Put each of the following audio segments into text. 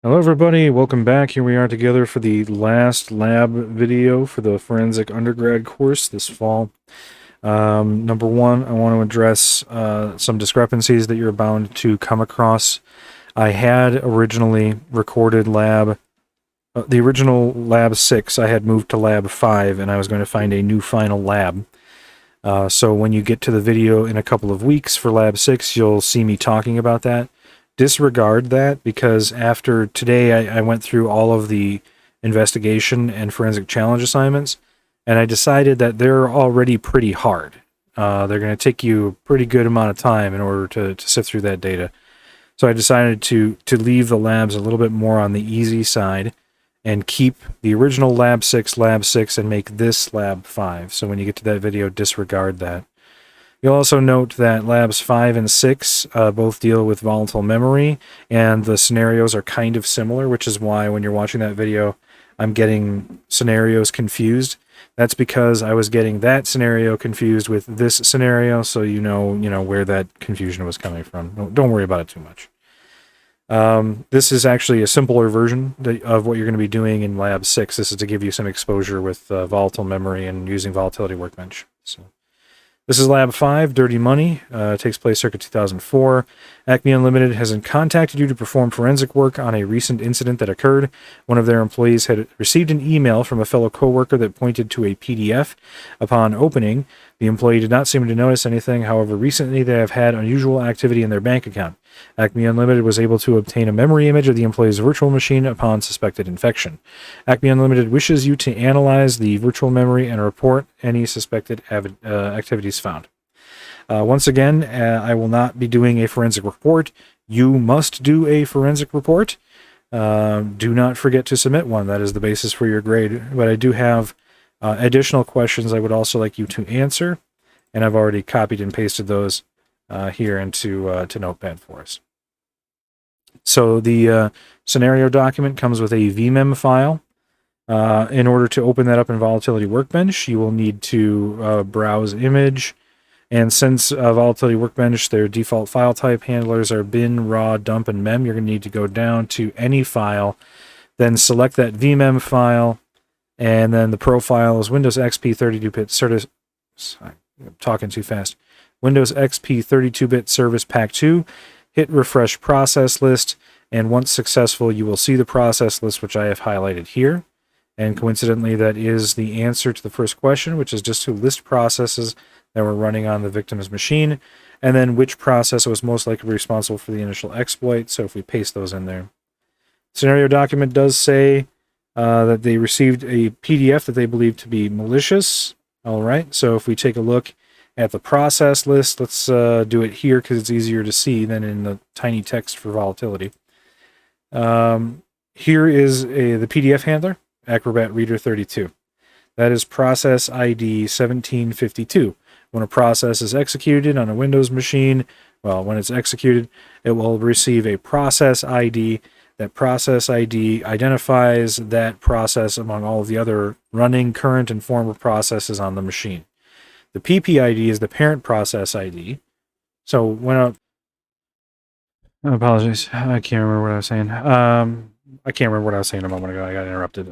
Hello everybody, welcome back. Here we are together for the last lab video for the forensic undergrad course this fall. Number one, I want to address some discrepancies that you're bound to come across. I had originally recorded the original lab 6, I had moved to lab 5 and I was going to find a new final lab. So when you get to the video in a couple of weeks for lab 6, you'll see me talking about that. Disregard that, because after today I went through all of the investigation and forensic challenge assignments, and I decided that they're already pretty hard. They're going to take you a pretty good amount of time in order to sift through that data. So I decided to leave the labs a little bit more on the easy side and keep the original lab 6 and make this lab 5. So when you get to that video, disregard that. You'll also note that labs 5 and 6 both deal with volatile memory, and the scenarios are kind of similar, which is why when you're watching that video, I'm getting scenarios confused. That's because I was getting that scenario confused with this scenario, so you know where that confusion was coming from. Don't worry about it too much. This is actually a simpler version of what you're going to be doing in lab 6. This is to give you some exposure with volatile memory and using volatility workbench. So. This is Lab 5, Dirty Money. Takes place circa 2004. Acme Unlimited has contacted you to perform forensic work on a recent incident that occurred. One of their employees had received an email from a fellow coworker that pointed to a PDF. Upon opening, the employee did not seem to notice anything. However, recently they have had unusual activity in their bank account. Acme Unlimited was able to obtain a memory image of the employee's virtual machine upon suspected infection. Acme Unlimited wishes you to analyze the virtual memory and report any suspected activities found. Once again, I will not be doing a forensic report. You must do a forensic report. Do not forget to submit one. That is the basis for your grade. But I do have additional questions I would also like you to answer, and I've already copied and pasted those here into to Notepad for us. So the scenario document comes with a VMEM file. In order to open that up in Volatility Workbench, you will need to browse image. And since Volatility Workbench, their default file type handlers are bin, raw, dump, and mem, you're going to need to go down to any file, then select that VMEM file, and then the profile is Windows XP 32-bit Service. I'm talking too fast. Windows XP 32-bit Service Pack 2. Hit Refresh Process List, and once successful, you will see the process list, which I have highlighted here. And coincidentally, that is the answer to the first question, which is just to list processes that were running on the victim's machine, and then which process was most likely responsible for the initial exploit. So if we paste those in there. Scenario document does say that they received a PDF that they believe to be malicious. All right, so if we take a look at the process list, let's do it here because it's easier to see than in the tiny text for volatility. Here is the PDF handler, Acrobat Reader 32. That is process ID 1752. When a process is executed on a Windows machine, well, when it's executed, it will receive a process ID. That process ID identifies that process among all of the other running, current, and former processes on the machine. The PPID is the parent process ID. So when apologies, I can't remember what I was saying. I can't remember what I was saying a moment ago. I got interrupted.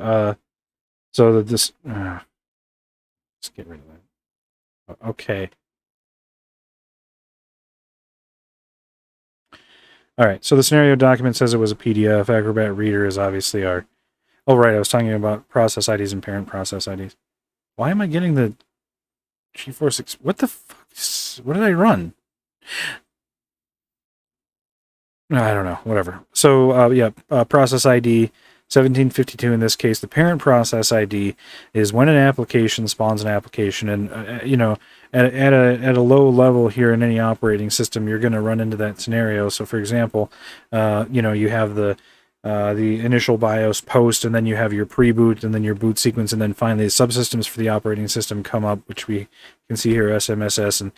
So that this, let's get rid of that. Okay. All right. So the scenario document says it was a PDF. Acrobat Reader is obviously our. Oh, right. I was talking about process IDs and parent process IDs. Why am I getting the G46? What the fuck? What did I run? I don't know. Whatever. So, process ID 1752 in this case. The parent process ID is when an application spawns an application, and at a low level here in any operating system, you're going to run into that scenario. So, for example, you have the initial BIOS post, and then you have your pre-boot, and then your boot sequence, and then finally the subsystems for the operating system come up, which we can see here: SMSS and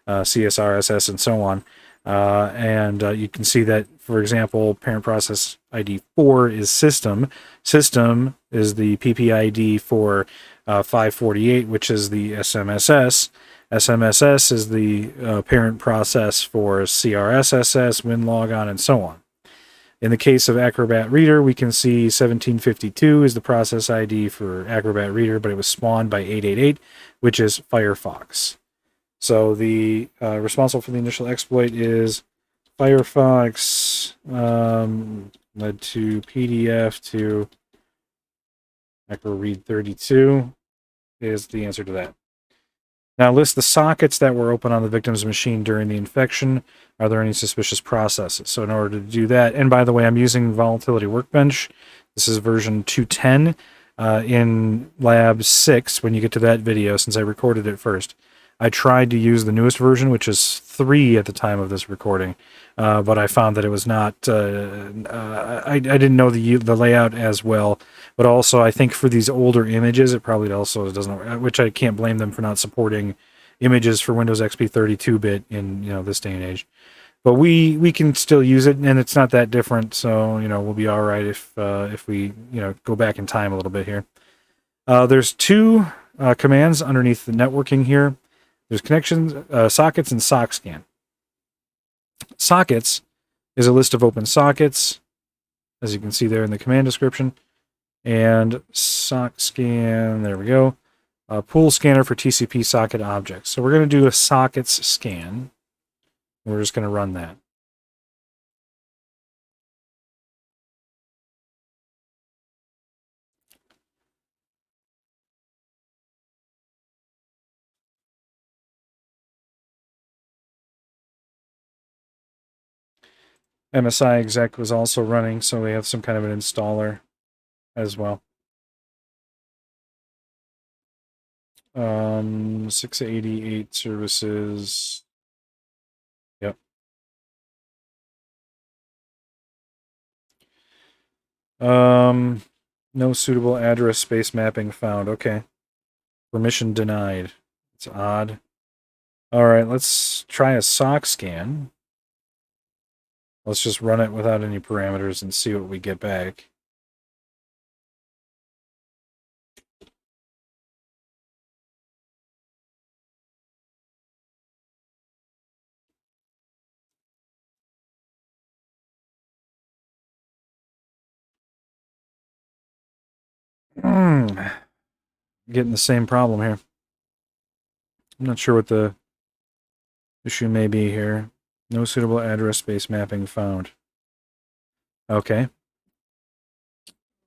CSRSS and so on. You can see that, for example, parent process ID 4 is system. System is the PPID for 548, which is the SMSS. SMSS is the parent process for CRSSS, WinLogon, and so on. In the case of Acrobat Reader, we can see 1752 is the process ID for Acrobat Reader, but it was spawned by 888, which is Firefox. So the responsible for the initial exploit is Firefox led to PDF to Acroread 32 is the answer to that. Now list the sockets that were open on the victim's machine during the infection. Are there any suspicious processes? So in order to do that, and by the way, I'm using Volatility Workbench. This is version 210 in Lab 6 when you get to that video, since I recorded it first. I tried to use the newest version, which is 3 at the time of this recording, but I found that it was not, I didn't know the layout as well, but also I think for these older images, it probably also doesn't, which I can't blame them for not supporting images for Windows XP 32-bit in, this day and age. But we can still use it, and it's not that different, so, we'll be all right if we, go back in time a little bit here. There's 2 commands underneath the networking here. There's connections, sockets, and sock scan. Sockets is a list of open sockets, as you can see there in the command description. And sock scan, there we go. Pool scanner for TCP socket objects. So we're going to do a sockets scan. We're just going to run that. MSI exec was also running, so we have some kind of an installer as well. 688 services. Yep. No suitable address space mapping found. Okay. Permission denied. It's odd. All right, let's try a sock scan. Let's just run it without any parameters and see what we get back. Getting the same problem here. I'm not sure what the issue may be here. No suitable address space mapping found. Okay.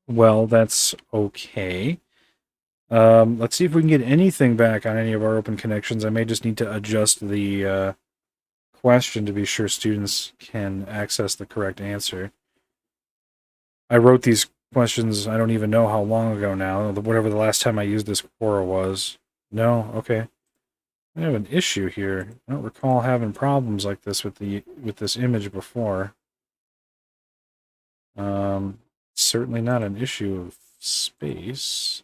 Well, that's okay. Let's see if we can get anything back on any of our open connections. I may just need to adjust the question to be sure students can access the correct answer. I wrote these questions, I don't even know how long ago now, whatever the last time I used this Quora was. No? Okay. I have an issue here. I don't recall having problems like this with this image before. Certainly not an issue of space.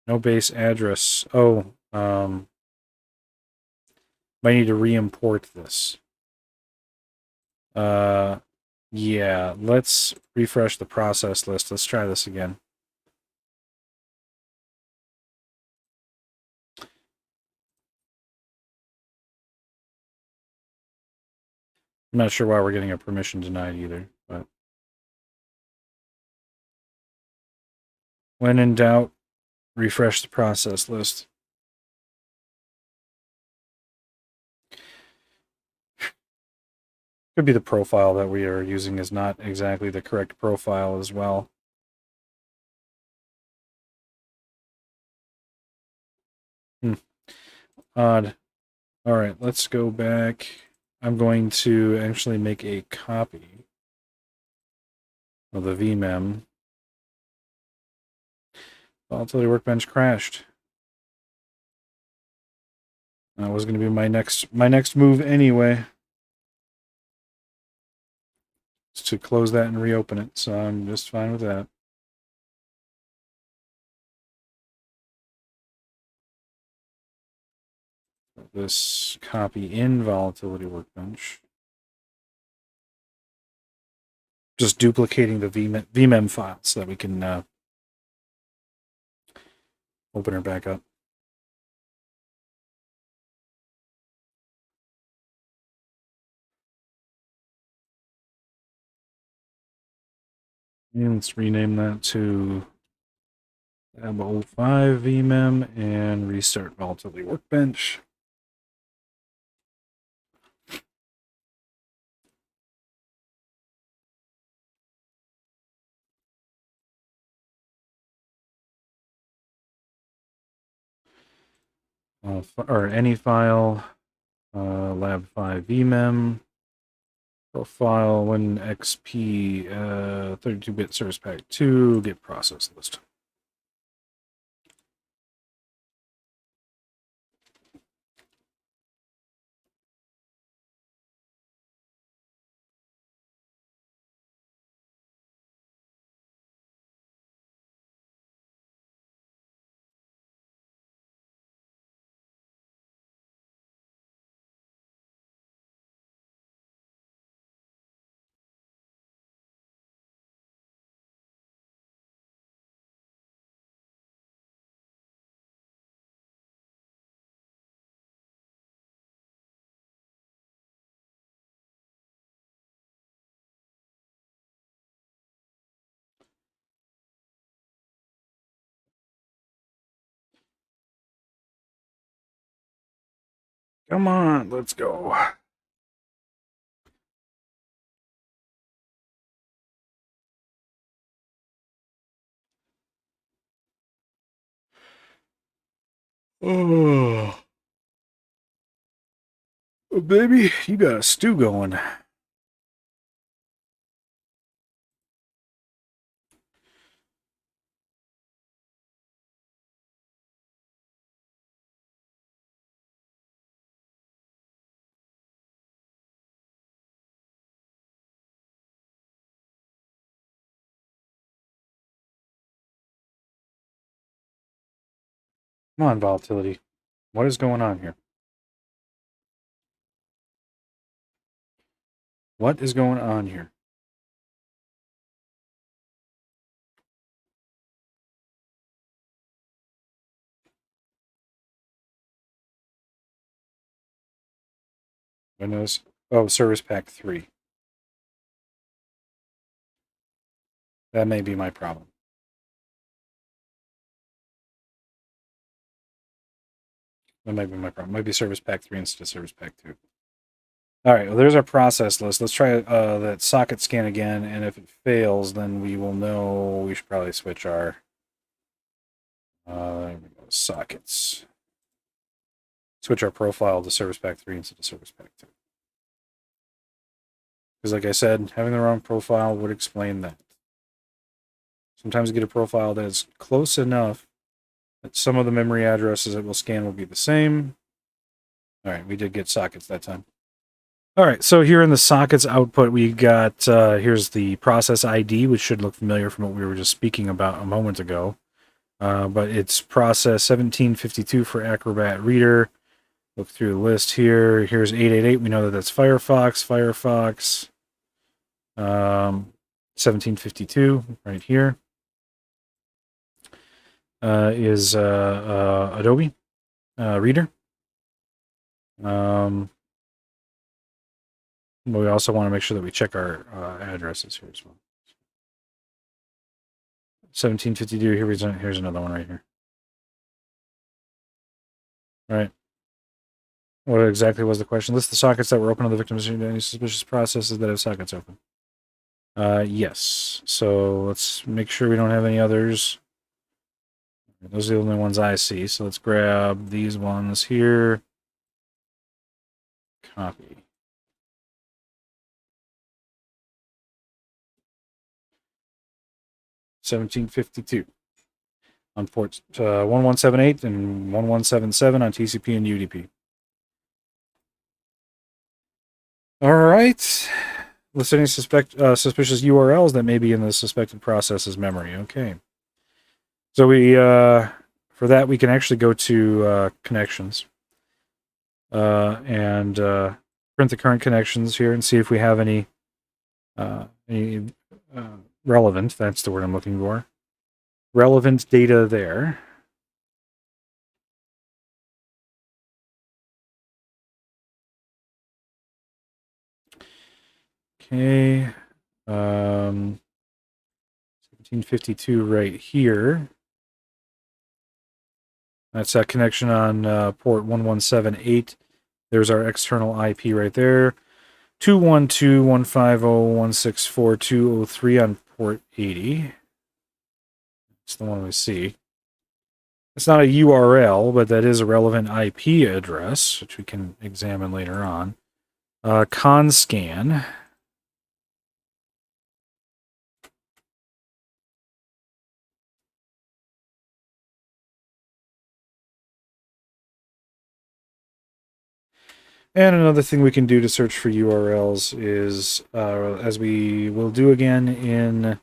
No base address. Oh, might need to re-import this. Yeah, let's refresh the process list. Let's try this again. I'm not sure why we're getting a permission denied either, but when in doubt, refresh the process list. Could be the profile that we are using is not exactly the correct profile as well. Odd. All right, let's go back. I'm going to actually make a copy of the vmem. Volatility Workbench crashed. That was going to be my next move anyway. Is to close that and reopen it, so I'm just fine with that. This copy in Volatility Workbench. Just duplicating the vmem file so that we can open her back up. And let's rename that to Lab 05 vmem and restart volatility workbench. Or any file, lab 5 vmem, profile 1xp 32-bit service pack 2, get process list. Come on, let's go. Oh, baby, you got a stew going. Come on, volatility. What is going on here? What is going on here? Windows. Oh, Service Pack 3. That may be my problem. That might be my problem. Might be Service Pack 3 instead of Service Pack 2. All right, well, there's our process list. Let's try that socket scan again, and if it fails, then we will know we should probably switch our there we go, sockets. Switch our profile to Service Pack 3 instead of Service Pack 2. Because, like I said, having the wrong profile would explain that. Sometimes you get a profile that is close enough that some of the memory addresses it will scan will be the same. All right, we did get sockets that time. All right, so here in the sockets output, we got, here's the process ID, which should look familiar from what we were just speaking about a moment ago. But it's process 1752 for Acrobat Reader. Look through the list here. Here's 888. We know that that's Firefox. Firefox 1752 right here is Adobe Reader. But we also want to make sure that we check our addresses here as well. 1752. Here's another one right here. All right. What exactly was the question? List the sockets that were open on the victim's any suspicious processes that have sockets open. Yes. So let's make sure we don't have any others. Those are the only ones I see. So let's grab these ones here. Copy. 1752 on ports 1178 and 1177 on TCP and UDP. All right. List any suspicious URLs that may be in the suspected process's memory. Okay. So we for that we can actually go to connections and print the current connections here and see if we have any relevant. That's the word I'm looking for. Relevant data there. Okay. 1952 right here. That's that connection on port 1178. There's our external IP right there. 212.150.164.203 on port 80. It's the one we see. It's not a URL, but that is a relevant IP address, which we can examine later on. Conscan. And another thing we can do to search for URLs is, as we will do again in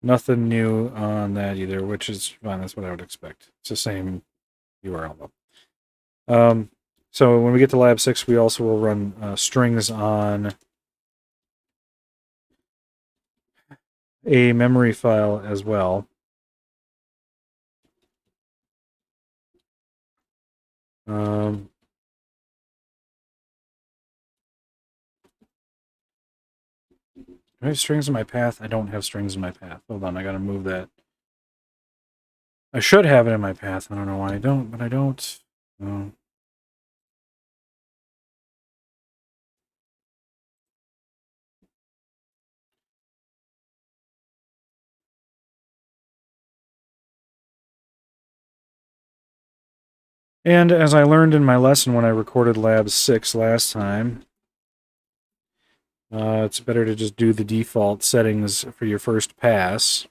nothing new on that either, which is fine. That's what I would expect. It's the same URL though. So when we get to lab 6, we also will run strings on a memory file as well. Do I have strings in my path? I don't have strings in my path. Hold on, I gotta move that. I should have it in my path. I don't know why I don't, but I don't. And as I learned in my lesson when I recorded Lab 6 last time, it's better to just do the default settings for your first pass.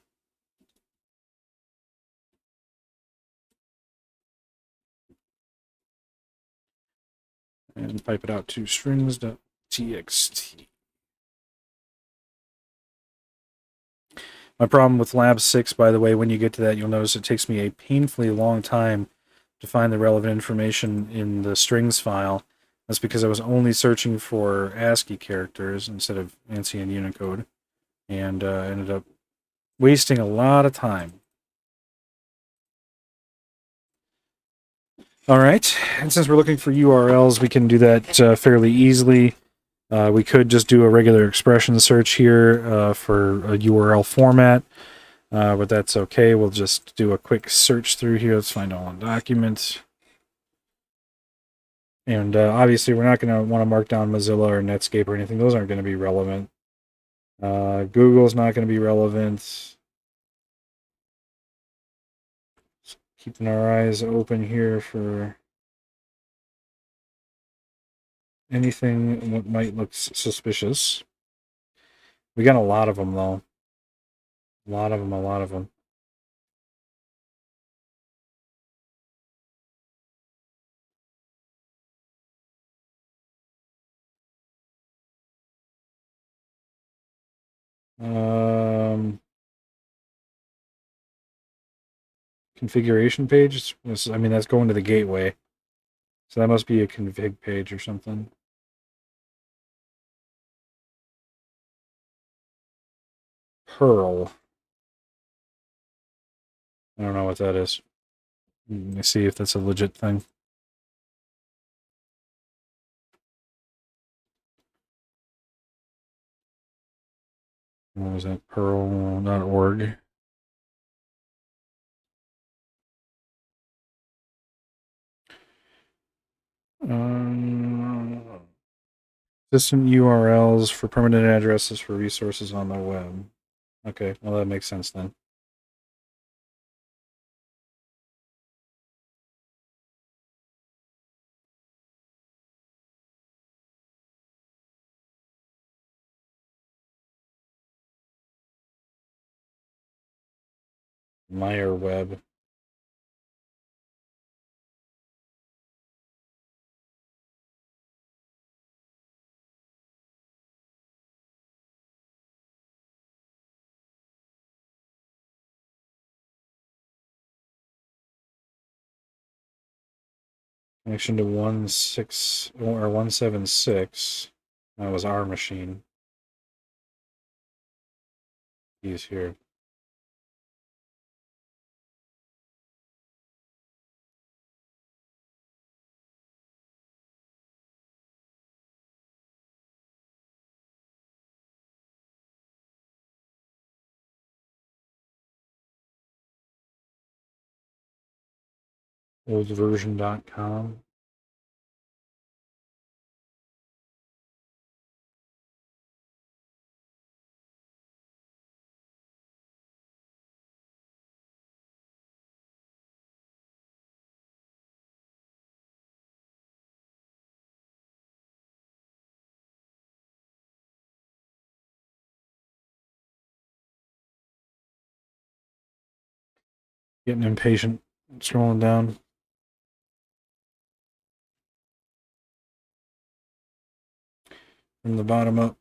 And pipe it out to strings.txt. My problem with Lab 6, by the way, when you get to that, you'll notice it takes me a painfully long time to find the relevant information in the strings file. That's because I was only searching for ASCII characters instead of ANSI and Unicode, and ended up wasting a lot of time. All right, and since we're looking for URLs, we can do that fairly easily. We could just do a regular expression search here for a URL format, but that's okay. We'll just do a quick search through here. Let's find all on documents. And obviously, we're not going to want to mark down Mozilla or Netscape or anything. Those aren't going to be relevant. Google's not going to be relevant. Just keeping our eyes open here for anything that might look suspicious. We got a lot of them, though. A lot of them. Configuration page. I mean, that's going to the gateway. So that must be a config page or something. Perl. I don't know what that is. Let me see if that's a legit thing. What was that? Perl.org. System URLs for permanent addresses for resources on the web. Okay, well, that makes sense then. Meyer Web. Connection to 176. That was our machine. He's here. oldversion.com. Getting impatient. Scrolling down. From the bottom up.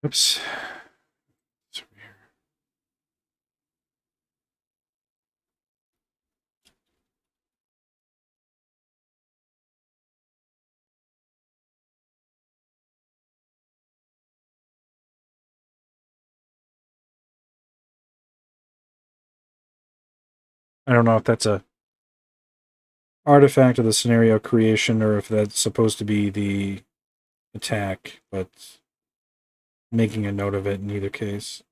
Oops. I don't know if that's a artifact of the scenario creation or if that's supposed to be the attack, but making a note of it in either case.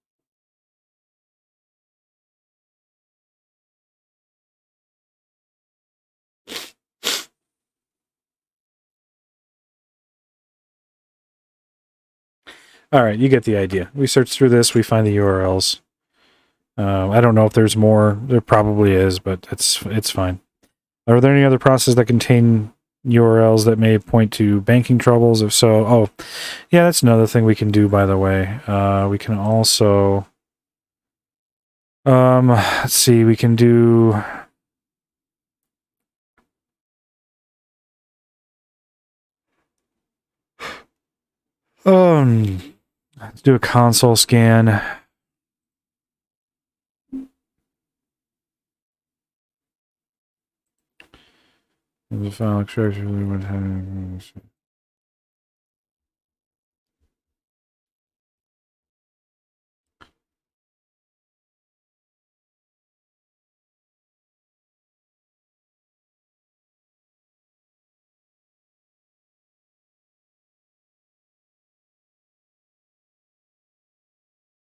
All right, you get the idea. We search through this, we find the URLs. I don't know if there's more. There probably is, but it's fine. Are there any other processes that contain URLs that may point to banking troubles? If so, oh, yeah, that's another thing we can do, by the way. We can also, let's see, we can do, let's do a console scan. The file extraction.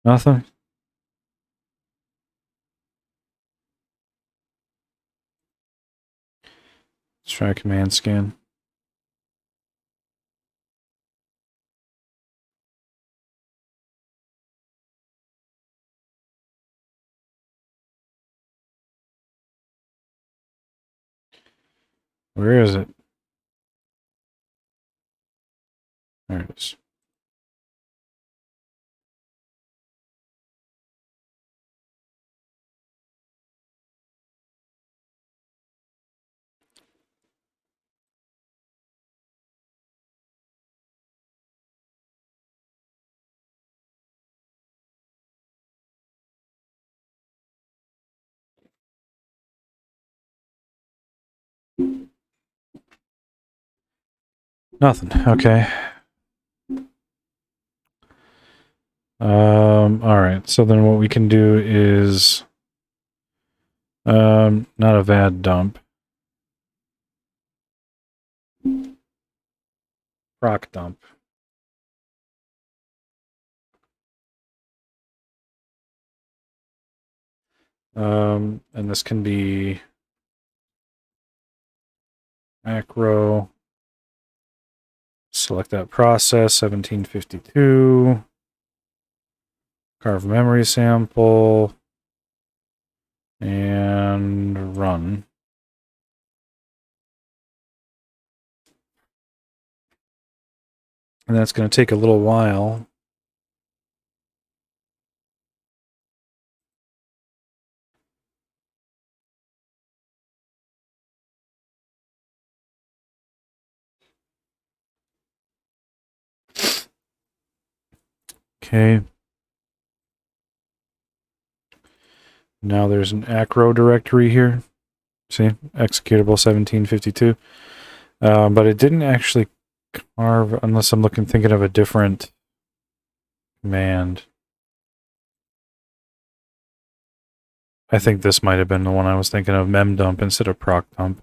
Nothing? Let's try command scan. Where is it? There it is. Nothing. Okay. All right. So then what we can do is, not a VAD dump. Proc dump. And this can be macro. Select that process, 1752. Carve memory sample. And run. And that's going to take a little while. Okay. Now there's an acro directory here. See, executable 1752. But it didn't actually carve, unless I'm thinking of a different command. I think this might have been the one I was thinking of, memdump instead of procdump.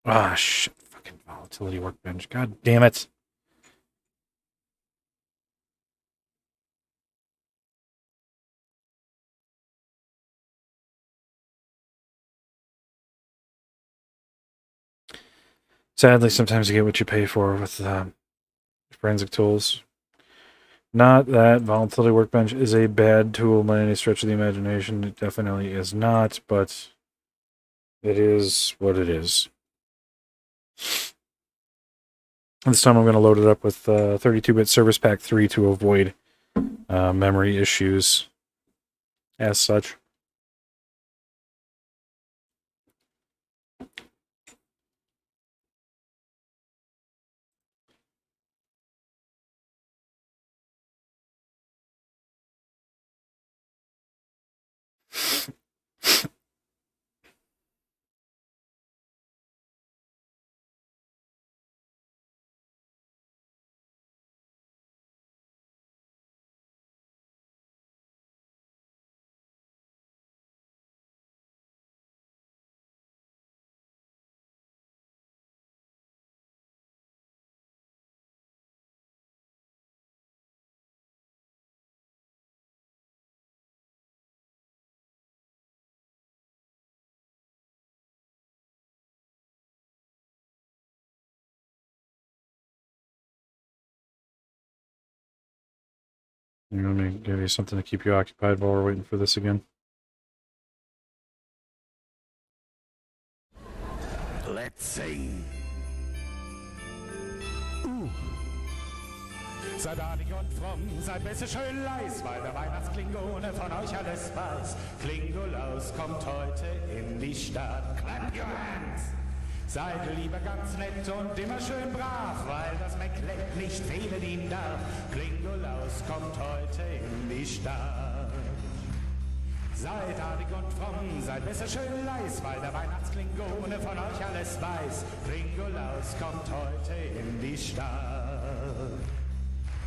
Ah, shit. Fucking volatility workbench. God damn it. Sadly, sometimes you get what you pay for with forensic tools. Not that volatility workbench is a bad tool by any stretch of the imagination. It definitely is not, but it is what it is. This time I'm going to load it up with 32-bit Service Pack 3 to avoid memory issues as such. Let me give you something to keep you occupied while we're waiting for this again. Let's sing. Seid artig und fromm, seid besser schön leis, weil der Weihnachtsklingone von euch alles weiß. Klingolaus kommt heute in die Stadt. Clap your hands! Seid lieber ganz nett und immer schön brav, weil das Mäckleck nicht fehlen ihm darf. Klingolaus kommt heute in die Stadt. Seid artig und fromm, seid besser schön leis, weil der Weihnachtsklingone von euch alles weiß. Klingolaus kommt heute in die Stadt.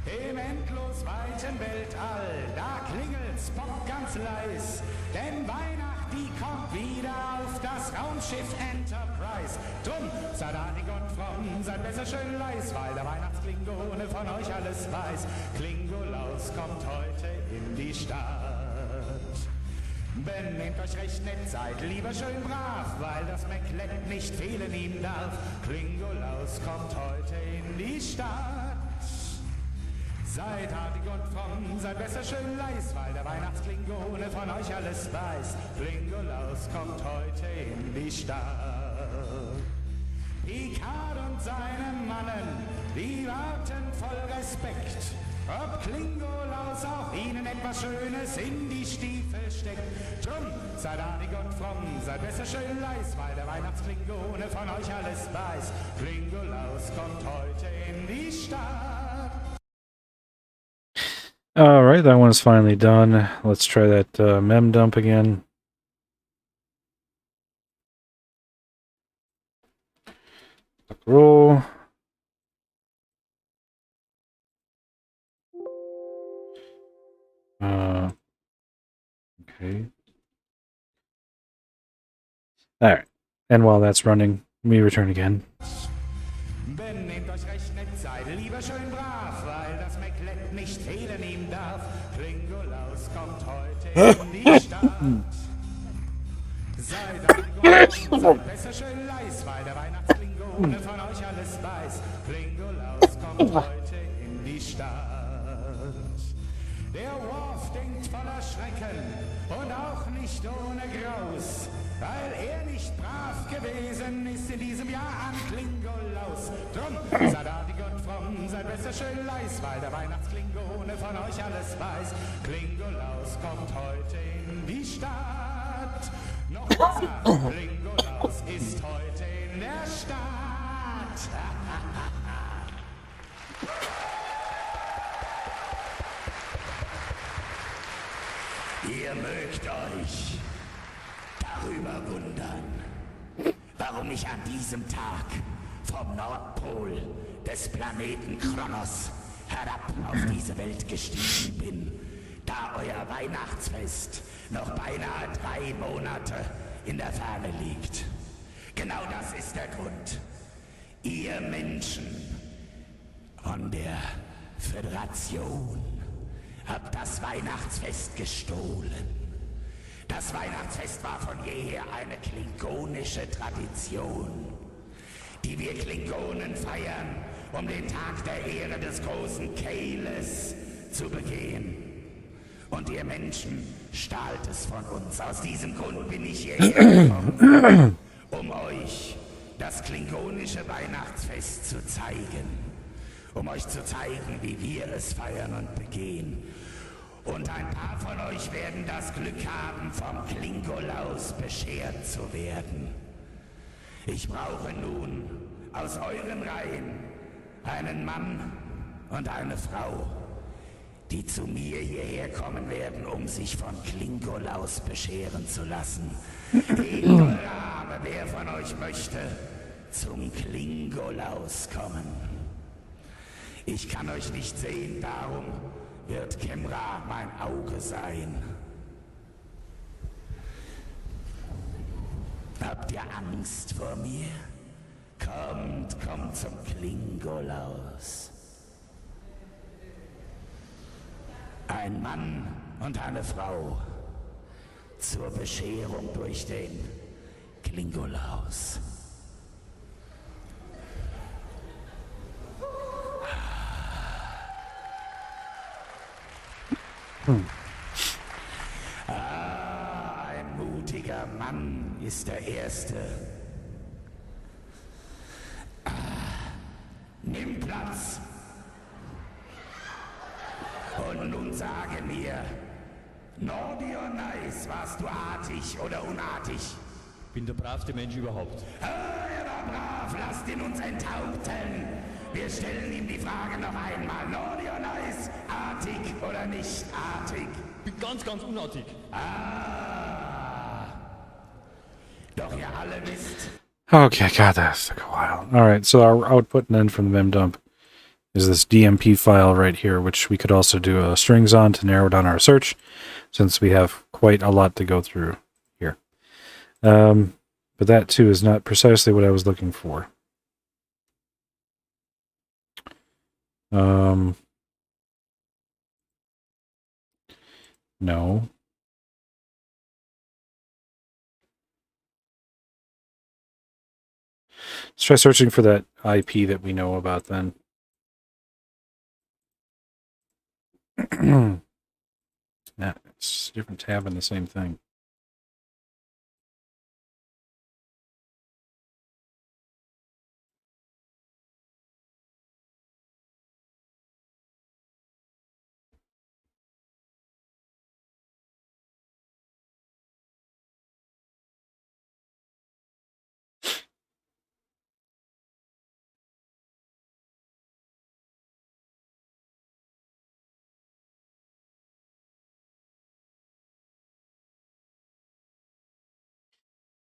Im endlos weiten Weltall, da klingelt's Bock ganz leis, denn Weihnacht, die kommt wieder auf das Raumschiff Enterprise. Drum, seid artig und fromm, seid besser schön leis, weil der Weihnachtsklingone von euch alles weiß. Klingolaus kommt heute in die Stadt. Benehmt euch recht nett, seid lieber schön brav, weil das Mäckleck nicht fehlen ihm darf. Klingolaus kommt heute in die Stadt. Seid artig und fromm, seid besser schön leis, weil der Weihnachtsklingone von euch alles weiß. Klingolaus kommt heute in die Stadt. Picard und seine Mannen, die warten voll Respekt, ob Klingolaus auch ihnen etwas Schönes in die Stiefel steckt. Drum, seid artig und fromm, seid besser schön leis, weil der Weihnachtsklingone von euch alles weiß. Klingolaus kommt heute in die Stadt. All right, that one's finally done. Let's try that mem dump again. Roll. Okay. All right. And while that's running, we return again. Benehmt euch recht nett, seid lieber schön brav, weil das Mäckleck nicht fehlen ihm darf. Klingolaus kommt heute in die Stadt. Seid artig und seid besser schön leis, weil der Weihnachtsklingone von euch alles weiß. Klingolaus kommt heute in die Stadt. Der Worf denkt voller Schrecken und auch nicht ohne Graus, weil er nicht brav gewesen ist in diesem Jahr an Klingolaus. Drum, seid artig und fromm, seid besser schön leis, weil der Weihnachtsklingone von euch alles weiß. Klingolaus kommt heute in die Stadt. Noch besser, Klingolaus ist heute in der Stadt. Ihr mögt euch darüber wundern, warum ich an diesem Tag vom Nordpol des Planeten Kronos herab auf diese Welt gestiegen bin, da euer Weihnachtsfest noch beinahe 3 Monate in der Ferne liegt. Genau das ist der Grund. Ihr Menschen von der Föderation habt das Weihnachtsfest gestohlen. Das Weihnachtsfest war von jeher eine klingonische Tradition, die wir Klingonen feiern, um den Tag der Ehre des großen Keiles zu begehen. Und ihr Menschen stahlt es von uns. Aus diesem Grund bin ich hierher gekommen, um euch das klingonische Weihnachtsfest zu zeigen. Um euch zu zeigen, wie wir es feiern und begehen. Und ein paar von euch werden das Glück haben, vom Klingolaus beschert zu werden. Ich brauche nun aus euren Reihen einen Mann und eine Frau, die zu mir hierher kommen werden, um sich von Klingolaus bescheren zu lassen. Hebt eure Arme, wer von euch möchte zum Klingolaus kommen. Ich kann euch nicht sehen, darum wird Kemra mein Auge sein. Habt ihr Angst vor mir? Kommt zum Klingolaus. Ein Mann und eine Frau zur Bescherung durch den Klingolaus. Ein mutiger Mann ist der Erste. Nimm Platz. Und nun sage mir, Nordi or Nice, warst du artig oder unartig? Bin der bravste Mensch überhaupt. Er war brav, lasst ihn uns enthaupten. Wir stellen ihm die Frage noch einmal. Nordi or Nice, artig oder nicht artig? Bin ganz, ganz unartig. Doch ihr alle wisst. Okay, God, that took a while. All right, so our output and then from the memdump is this DMP file right here, which we could also do strings on to narrow down our search, since we have quite a lot to go through here. But that too is not precisely what I was looking for. No. Let's try searching for that IP that we know about then. Yeah, it's a different tab in the same thing.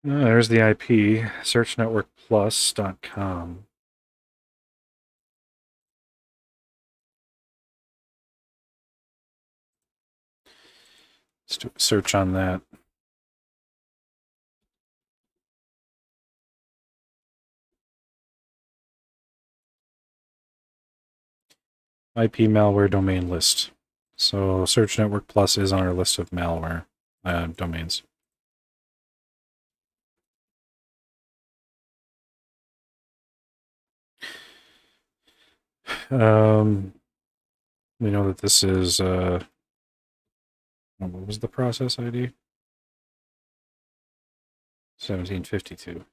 There's the IP, searchnetworkplus.com. Let's do a search on that. IP malware domain list. So Search Network Plus is on our list of malware domains. We know that this is what was the process ID? 1752.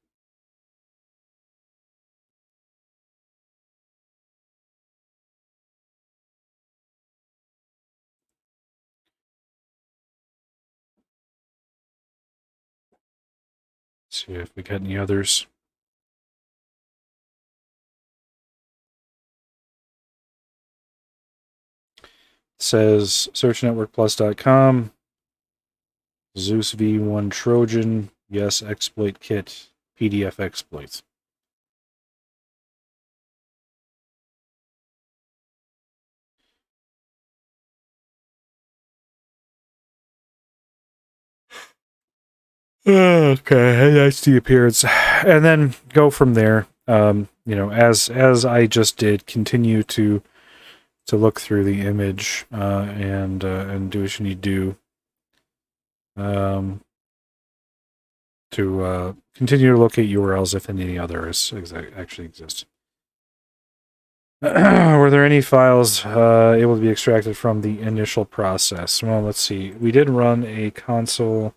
Let's see if we got any others. It says searchnetworkplus.com. Zeus V1 Trojan. Yes, exploit kit. PDF exploits. Okay, that's the appearance, and then go from there. As I just did, continue to look through the image and do what you need to do to continue to locate URLs if any others actually exist. Were there any files able to be extracted from the initial process? Well, let's see. We did run a console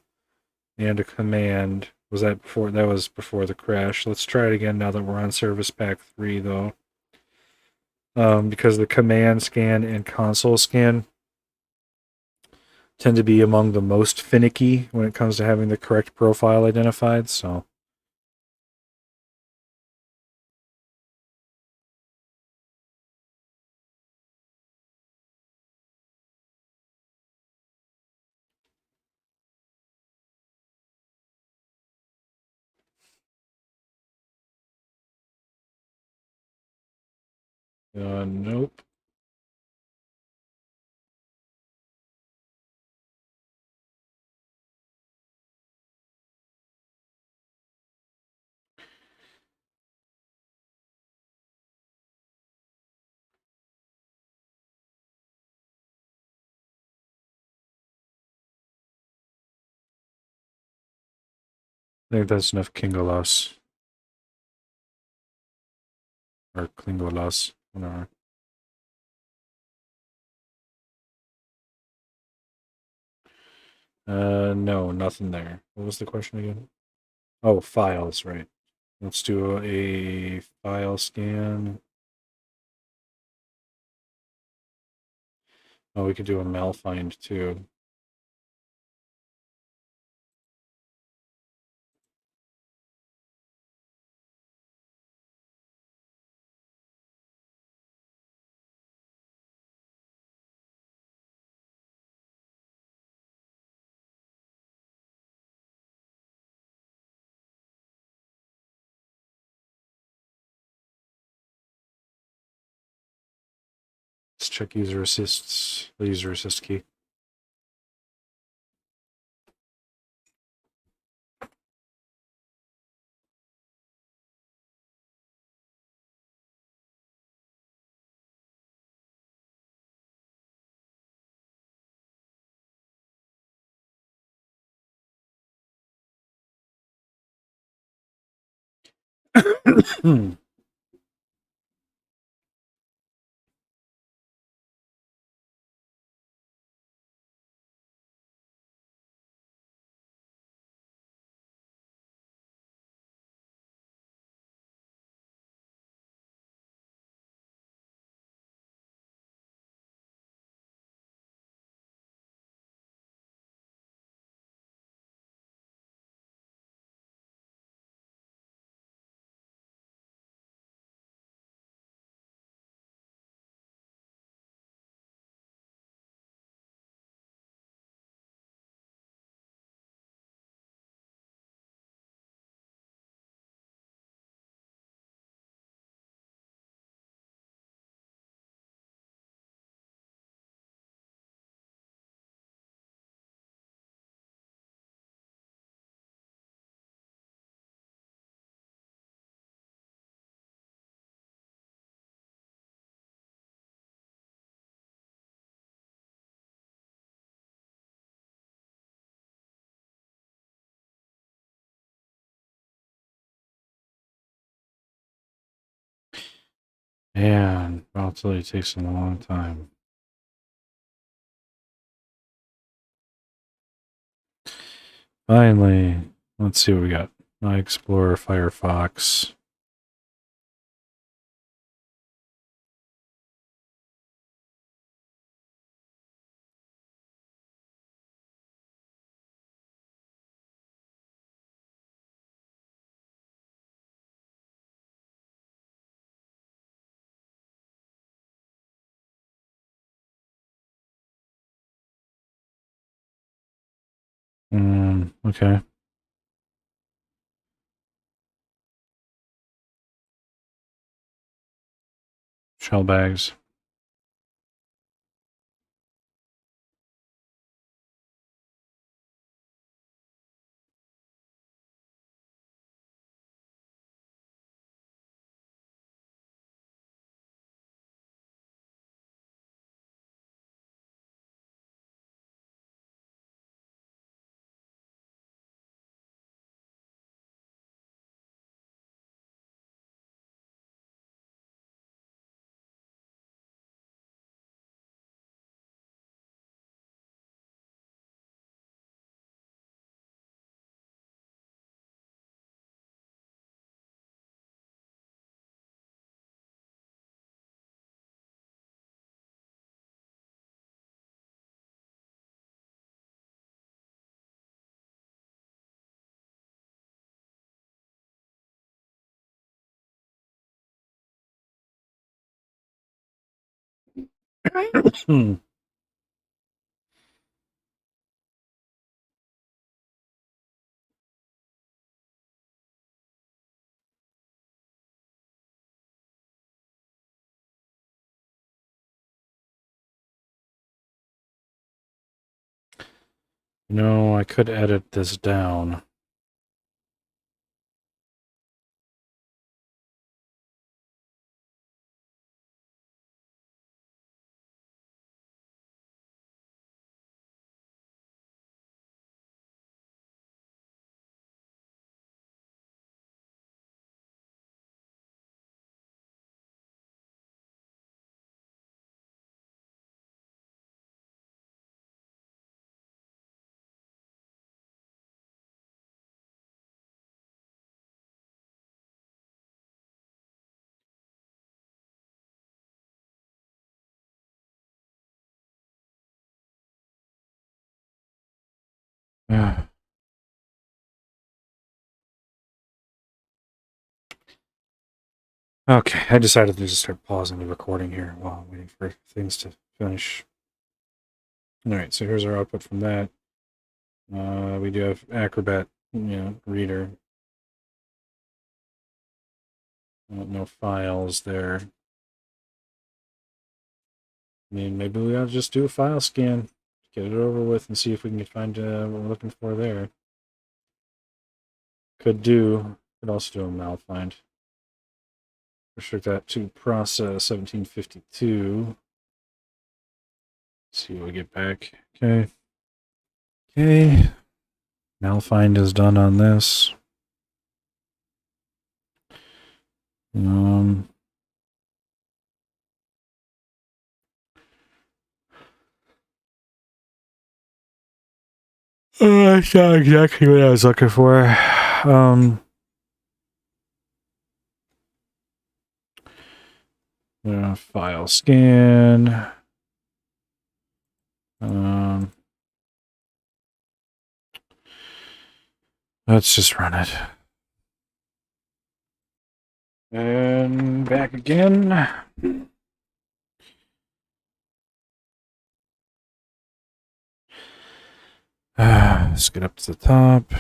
and a command. Was that before? That was before the crash. Let's try it again now that we're on Service Pack 3, though. Because the command scan and console scan tend to be among the most finicky when it comes to having the correct profile identified, so... nope. I think that's enough Kingolos. Or Klingolos. Whatever. No, nothing there. What was the question again? Oh, files, right. Let's do a file scan. Oh, we could do a malfind too. Let's check user assists, the user assist key. Man, volatility takes a long time. Finally, let's see what we got. My Explorer, Firefox. Okay. Shell bags. No, I could edit this down. Okay, I decided to just start pausing the recording here while waiting for things to finish. Alright, so here's our output from that. We do have Acrobat, reader. No files there. I mean, maybe we ought to just do a file scan, get it over with, and see if we can find what we're looking for there. Could also do a mal find. Restrict that to process 1752. See what we get back. Okay. Okay. Mal find is done on this. That's not exactly what I was looking for. File scan. Let's just run it. And back again. Let's get up to the top.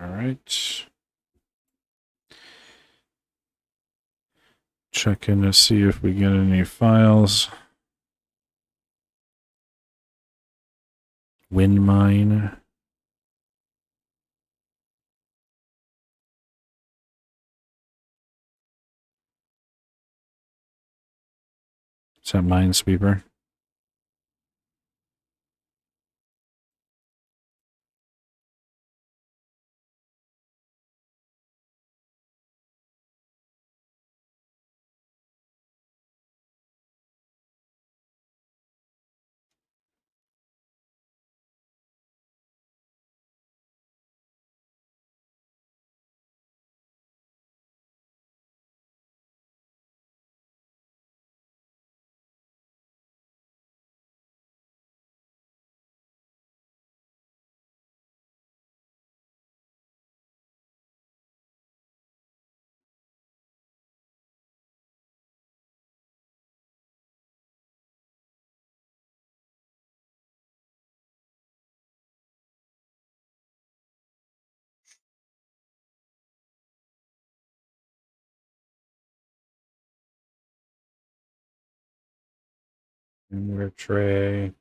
All right. Check in to see if we get any files. WinMine. Is that Minesweeper? Inward tray.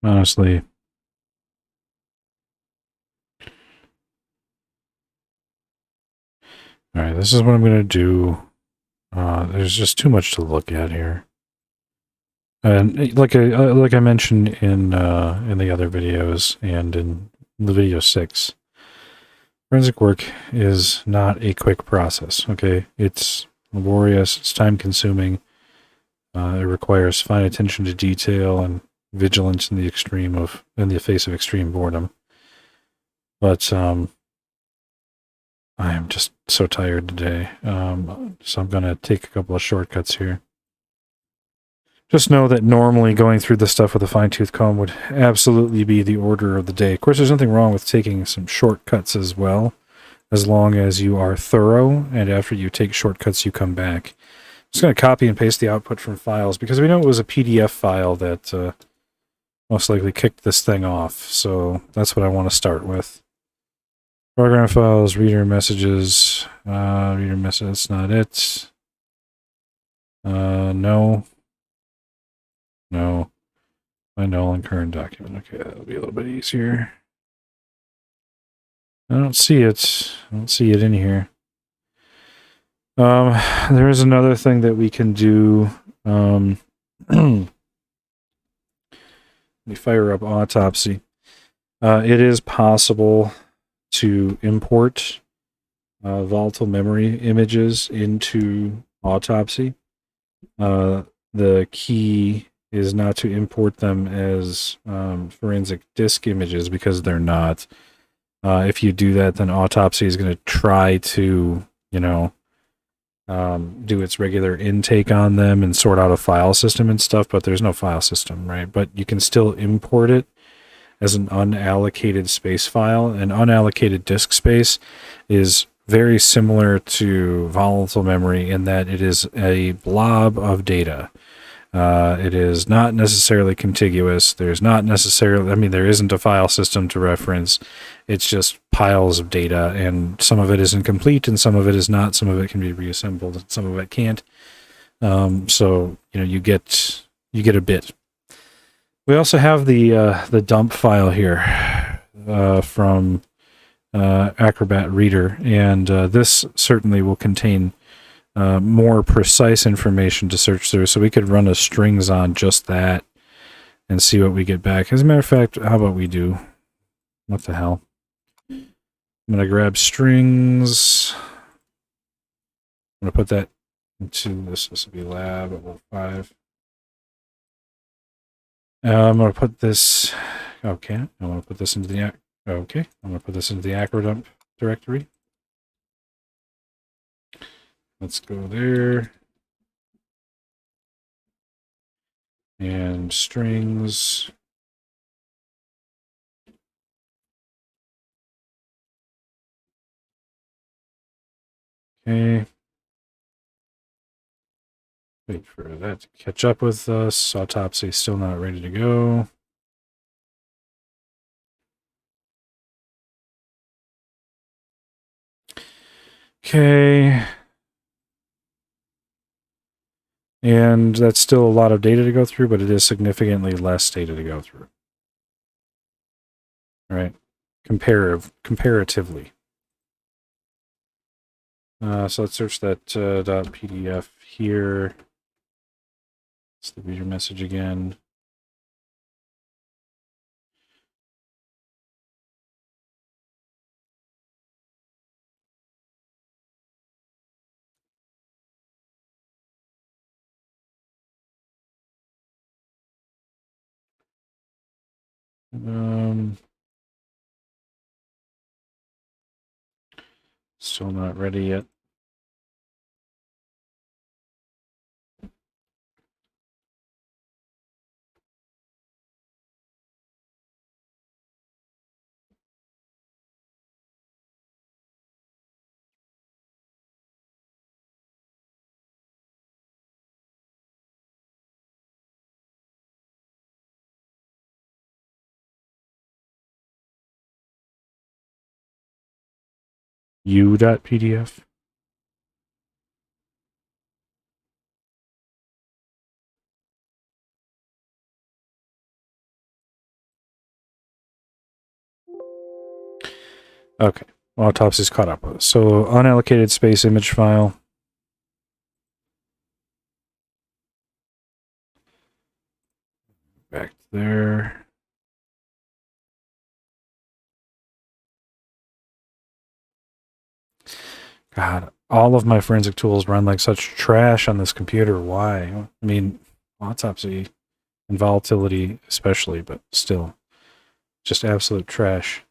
Honestly. Alright, this is what I'm going to do. There's just too much to look at here. And like I mentioned in the other videos and in the video 6, forensic work is not a quick process, okay? It's laborious, it's time consuming, it requires fine attention to detail and vigilance in the face of extreme boredom. But I am just so tired today. So I'm gonna take a couple of shortcuts here. Just know that normally going through this stuff with a fine-tooth comb would absolutely be the order of the day. Of course, there's nothing wrong with taking some shortcuts as well, as long as you are thorough, and after you take shortcuts, you come back. I'm just going to copy and paste the output from files, because we know it was a PDF file that most likely kicked this thing off, so that's what I want to start with. Program files, reader messages, reader message, that's not it. No. No. Find all in current document. Okay, that'll be a little bit easier. I don't see it. I don't see it in here. There is another thing that we can do. Let me fire up autopsy. It is possible to import volatile memory images into autopsy. The key is not to import them as forensic disk images, because they're not. If you do that, then autopsy is going to try to, do its regular intake on them and sort out a file system and stuff, but there's no file system, right? But you can still import it as an unallocated space file. An unallocated disk space is very similar to volatile memory in that it is a blob of data. It is not necessarily contiguous. There's not necessarily, there isn't a file system to reference. It's just piles of data, and some of it is incomplete and some of it is not. Some of it can be reassembled and some of it can't. So, you get a bit. We also have the dump file here from Acrobat Reader, and this certainly will contain more precise information to search through, so we could run a strings on just that and see what we get back. As a matter of fact, how about we do? What the hell? I'm going to grab strings. I'm going to put that into this. This will be lab level 5. I'm going to put this. Okay, I'm going to put this into the. Okay, I'm going to put this into the acrodump directory. Let's go there. And strings. Okay. Wait for that to catch up with us. Autopsy still not ready to go. Okay. And that's still a lot of data to go through, but it is significantly less data to go through. All right. Comparatively. So let's search that .pdf here. It's the reader message again. Still not ready yet. U.pdf. Okay. Autopsy's caught up with us. So unallocated space image file. Back there. God, all of my forensic tools run like such trash on this computer. Why? I mean, autopsy and volatility especially, but still, just absolute trash.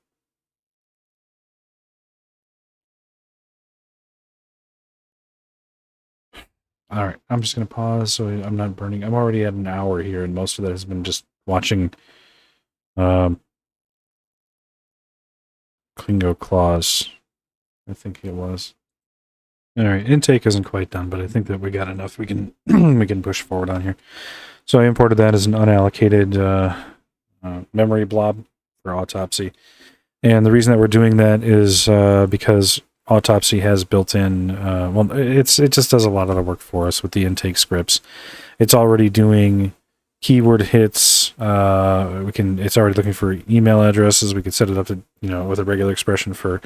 All right, I'm just gonna pause so I'm not burning. I'm already at an hour here, and most of that has been just watching Klingo Claws. I think it was. All right, intake isn't quite done, but I think that we got enough. We can we can push forward on here. So I imported that as an unallocated memory blob for autopsy, and the reason that we're doing that is because autopsy has built-in. Well, it just does a lot of the work for us with the intake scripts. It's already doing keyword hits. It's already looking for email addresses. We could set it up to with a regular expression for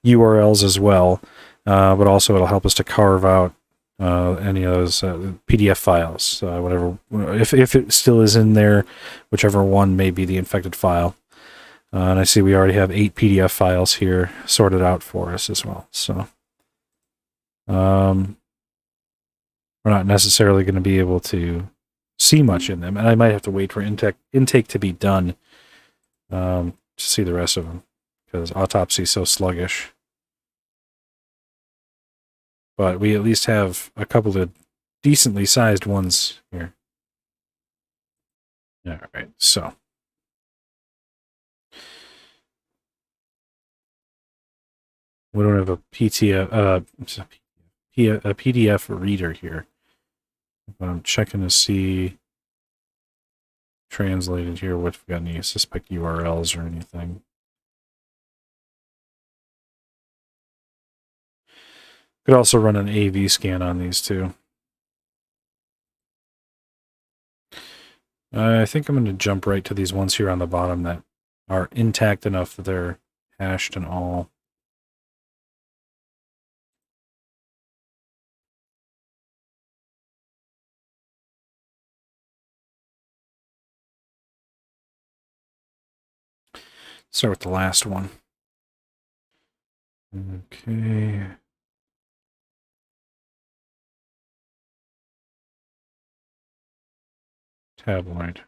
URLs as well. But also it'll help us to carve out any of those PDF files, whatever. If it still is in there, whichever one may be the infected file. And I see we already have 8 PDF files here sorted out for us as well. So we're not necessarily going to be able to see much in them, and I might have to wait for intake to be done to see the rest of them because autopsy is so sluggish. But we at least have a couple of decently sized ones here. All right, so. We don't have a PDF reader here. I'm checking to see translated here if we got any suspect URLs or anything. Could also run an AV scan on these too. I think I'm going to jump right to these ones here on the bottom that are intact enough that they're hashed and all. Start with the last one. Okay. Tabloid.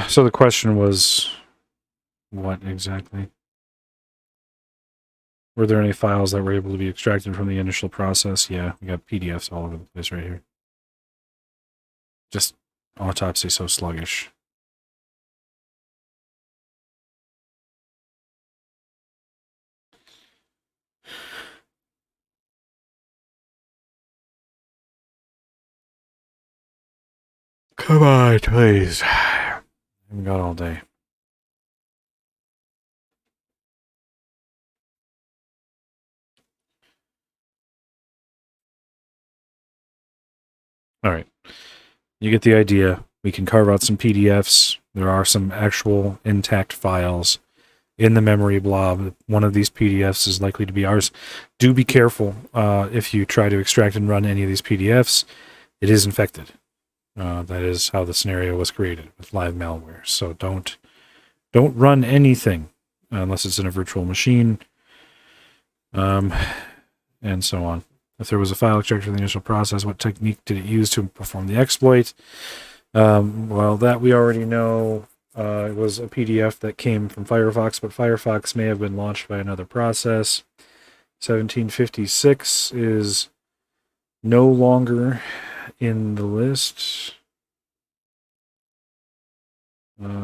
So the question was, what exactly? Were there any files that were able to be extracted from the initial process? Yeah, we got PDFs all over the place right here. Just autopsy so sluggish. Come on, please. I haven't got all day. All right. You get the idea. We can carve out some PDFs. There are some actual intact files in the memory blob. One of these PDFs is likely to be ours. Do be careful if you try to extract and run any of these PDFs. It is infected. That is how the scenario was created with live malware. So don't run anything unless it's in a virtual machine, and so on. If there was a file extractor in the initial process, what technique did it use to perform the exploit? Well, that we already know. It was a PDF that came from Firefox, but Firefox may have been launched by another process. 1756 is no longer in the list.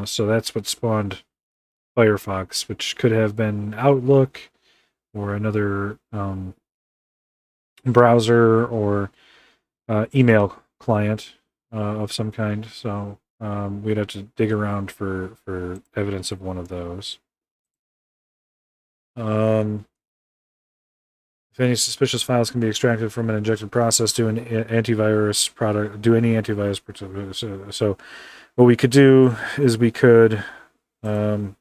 So that's what spawned Firefox, which could have been Outlook or another browser or email client of some kind. So we'd have to dig around for evidence of one of those. If any suspicious files can be extracted from an injected process, do any antivirus. So what we could do is we could. This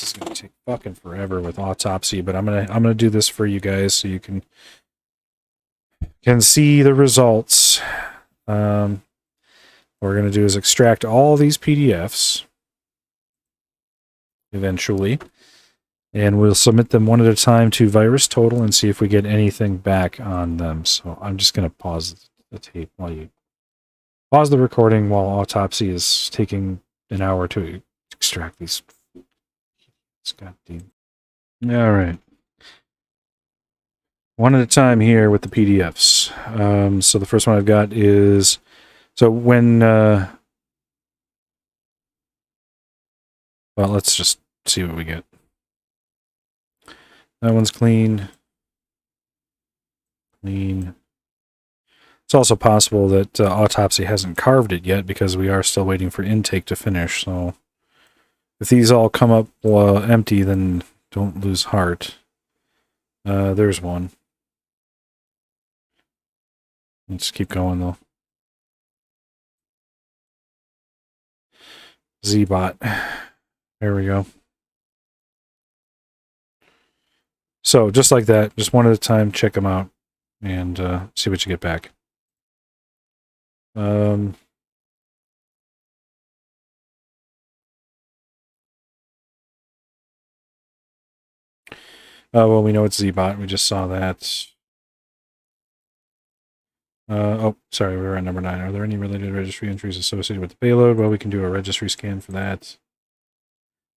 is gonna take fucking forever with autopsy, but I'm gonna do this for you guys so you can see the results. What we're gonna do is extract all these PDFs eventually. And we'll submit them one at a time to VirusTotal and see if we get anything back on them. So I'm just going to pause the tape while you pause the recording while autopsy is taking an hour to extract these. Goddamn. All right. One at a time here with the PDFs. So the first one I've got is, so when, well, let's just see what we get. That one's clean. Clean. It's also possible that autopsy hasn't carved it yet because we are still waiting for intake to finish. So if these all come up empty, then don't lose heart. There's one. Let's keep going though. Zbot. There we go. So just like that, just one at a time, check them out and see what you get back. Well, we know it's Zbot. We just saw that. Oh, sorry, we were on number 9. Are there any related registry entries associated with the payload? Well, we can do a registry scan for that.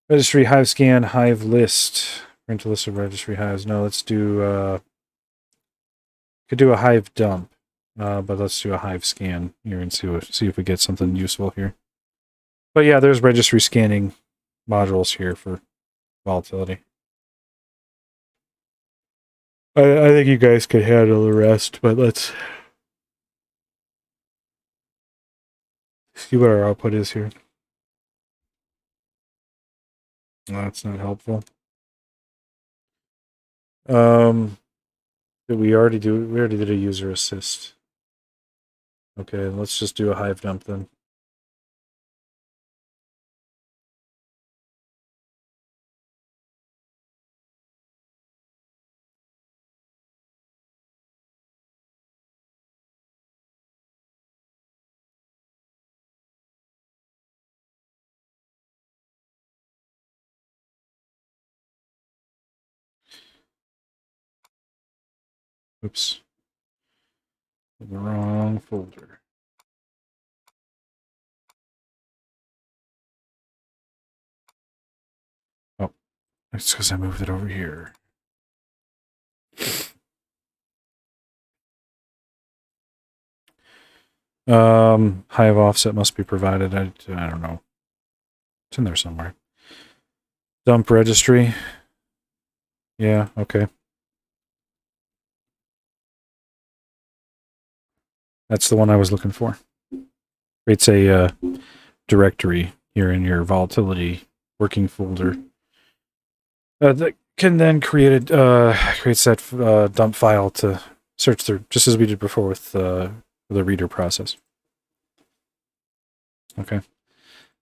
Registry hive scan, hive list. Print a list of registry hives. No, let's do could do a hive dump, but let's do a hive scan here and see if we get something useful here. But yeah, there's registry scanning modules here for volatility. I think you guys could handle the rest, but let's see what our output is here. That's not helpful. Did we already do? We already did a user assist. Okay, let's just do a hive dump then. Oops. The wrong folder. Oh, it's because I moved it over here. Hive offset must be provided. I don't know. It's in there somewhere. Dump registry. Yeah, okay. That's the one I was looking for. Creates a directory here in your volatility working folder. That can then creates that dump file to search through, just as we did before with the reader process. Okay.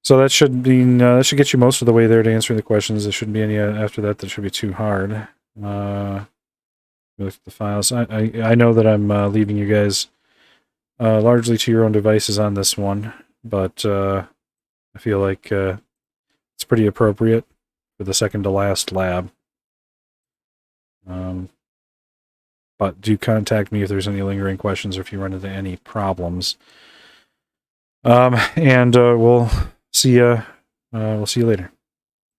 So that should be that should get you most of the way there to answering the questions. There shouldn't be any after that should be too hard. Look at the files. I know that I'm leaving you guys largely to your own devices on this one, but I feel like it's pretty appropriate for the second to last lab. But do contact me if there's any lingering questions or if you run into any problems. And we'll see you later.